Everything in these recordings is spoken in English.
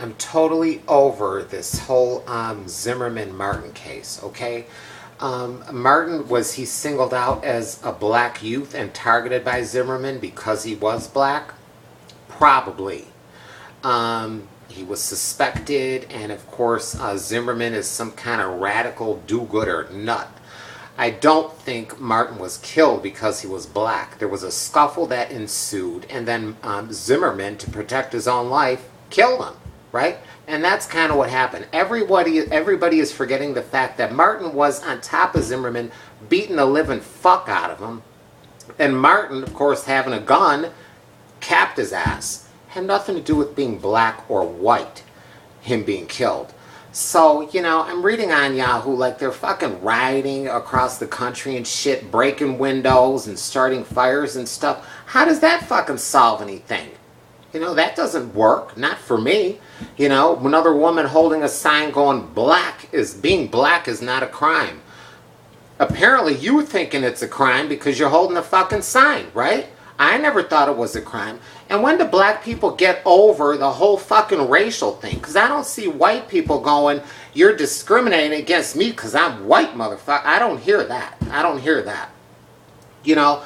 I'm totally over this whole Zimmerman-Martin case, okay? Martin, was he singled out as a black youth and targeted by Zimmerman because he was black? Probably. He was suspected, and of course Zimmerman is some kind of radical do-gooder nut. I don't think Martin was killed because he was black. There was a scuffle that ensued, and then Zimmerman, to protect his own life, killed him, right? And that's kind of what happened. Everybody is forgetting the fact that Martin was on top of Zimmerman, beating the living fuck out of him. And Martin, of course, having a gun, capped his ass. Had nothing to do with being black or white, him being killed. So, you know, I'm reading on Yahoo, like, they're fucking rioting across the country and shit, breaking windows and starting fires and stuff. How does that fucking solve anything? You know, that doesn't work. Not for me. You know, another woman holding a sign going, being black is not a crime. Apparently you thinking it's a crime because you're holding a fucking sign, right? I never thought it was a crime. And when do black people get over the whole fucking racial thing? Because I don't see white people going, you're discriminating against me because I'm white, motherfucker. I don't hear that. I don't hear that. You know,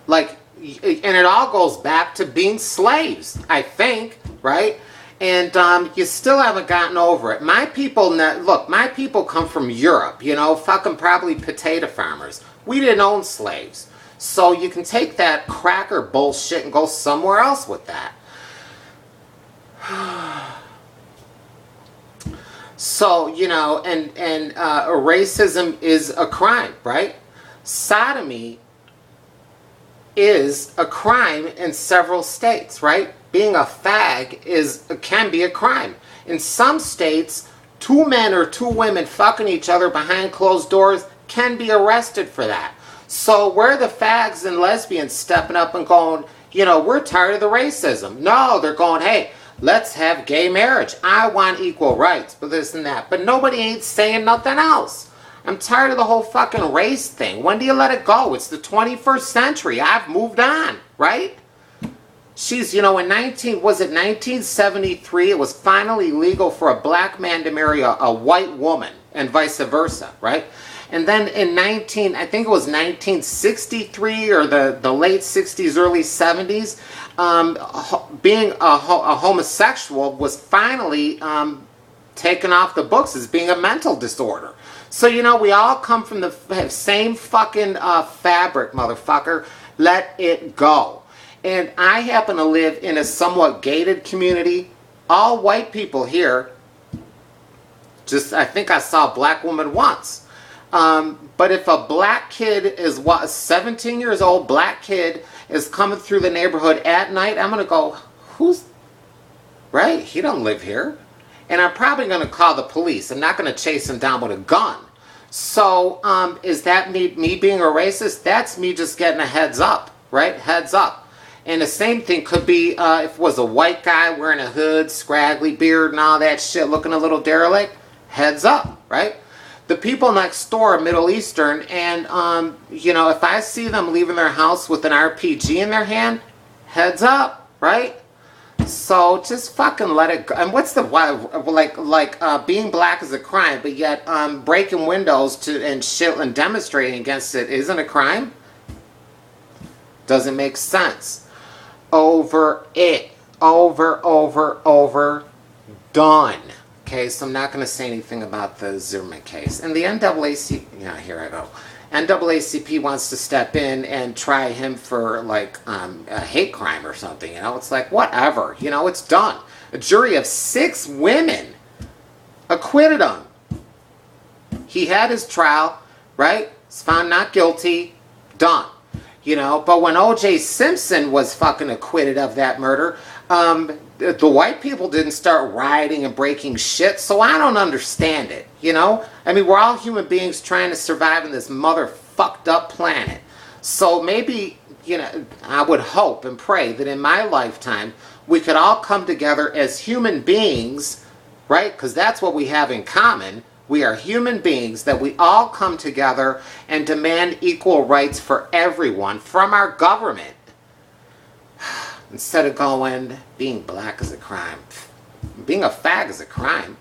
like, and it all goes back to being slaves, I think, right? And you still haven't gotten over it. My people, look, my people come from Europe, you know, fucking probably potato farmers. We didn't own slaves. So you can take that cracker bullshit and go somewhere else with that. So, you know, and racism is a crime, right? Sodomy is a crime in several states, right? Being a fag can be a crime. In some states, 2 men or 2 women fucking each other behind closed doors can be arrested for that. So where are the fags and lesbians stepping up and going, you know, we're tired of the racism? No, they're going, hey, let's have gay marriage. I want equal rights, but this and that. But nobody ain't saying nothing else. I'm tired of the whole fucking race thing. When do you let it go? It's the 21st century. I've moved on, right? She's, you know, in 1973, it was finally legal for a black man to marry a white woman and vice versa, right? And then in I think it was 1963 or the late 60s, early 70s, being a homosexual was finally taken off the books as being a mental disorder. So, you know, we all come from the same fucking fabric, motherfucker. Let it go. And I happen to live in a somewhat gated community. All white people here. I think I saw a black woman once. But if a black kid is, a 17 years old black kid is coming through the neighborhood at night, I'm going to go, right? He don't live here. And I'm probably going to call the police. I'm not going to chase him down with a gun. So, is that me being a racist? That's me just getting a heads up, right? Heads up. And the same thing could be if it was a white guy wearing a hood, scraggly beard and all that shit, looking a little derelict. Heads up, right? The people next door are Middle Eastern, and, you know, if I see them leaving their house with an RPG in their hand, heads up, right? So just fucking let it go. And what's the, being black is a crime, but yet breaking windows and shit and demonstrating against it isn't a crime? Doesn't make sense. Over it. Over. Done. Okay, so I'm not going to say anything about the Zimmerman case. And the NAACP, yeah, here I go. NAACP wants to step in and try him for, like, a hate crime or something, you know? It's like, whatever. You know, it's done. A jury of 6 women acquitted him. He had his trial, right? He's found not guilty. Done. You know, but when O.J. Simpson was fucking acquitted of that murder, the white people didn't start rioting and breaking shit, so I don't understand it, you know? I mean, we're all human beings trying to survive in this mother-fucked up planet. So maybe, you know, I would hope and pray that in my lifetime, we could all come together as human beings, right? Because that's what we have in common. We are human beings, that we all come together and demand equal rights for everyone from our government. Instead of going, being black is a crime. Being a fag is a crime.